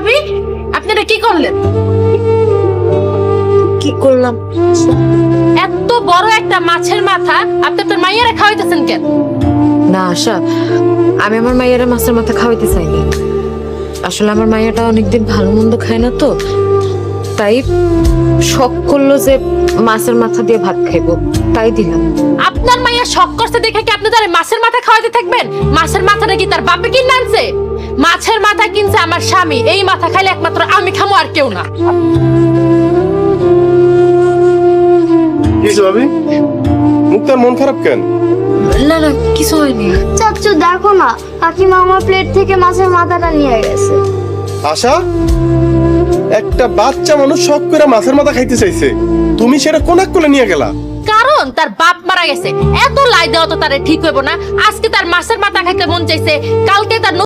ভাবি, আপনারা কি করলেন? কি করলাম? এত বড় একটা মাছের মাথা আপনি আপনার মাইয়ারে খাওয়াইতেছেন কেন? না আশা, আমি আমার মায়েরা মাছের মাথা খাওয়াইতে চাইনি। আসলে আমার মায়েরা অনেকদিন ভালো মন্দ খায় না তো, তাই শখ করলো যে মাছের মাথা দিয়ে ভাত খাইবো, তাই দিলাম। আপনার মাইয়া শখ করছে দেখে কি আপনি তার মাছের মাথা খাওয়াইতে থাকবেন? মাছের মাথাটা কি তার বাপে কিনে আনছে? মাছের মাথা কিনছে আমার স্বামী। এই মাথা খাইলে একমাত্র আমি খামো, আর কেউ না। কি ভাবি, মুক্তার মন খারাপ কেন? না না, কিছু হয়নি। চাচ্চু দেখো না, কাকিমা আমার প্লেট থেকে মাছের মাথাটা নিয়ে গেছে। আশা, একটা বাচ্চা মানুষ শখ করে মাছের মাথা খাইতে চাইছে, তুমি সেটা কোন এক কোলে নিয়ে গেলা? কারণ তার বাপ মারা গেছে। এত লাই দেওয়া তো তারে ঠিক হইব না। আজকে তার মাছের মাথা খাইতে মন চাইছে, কালকে তার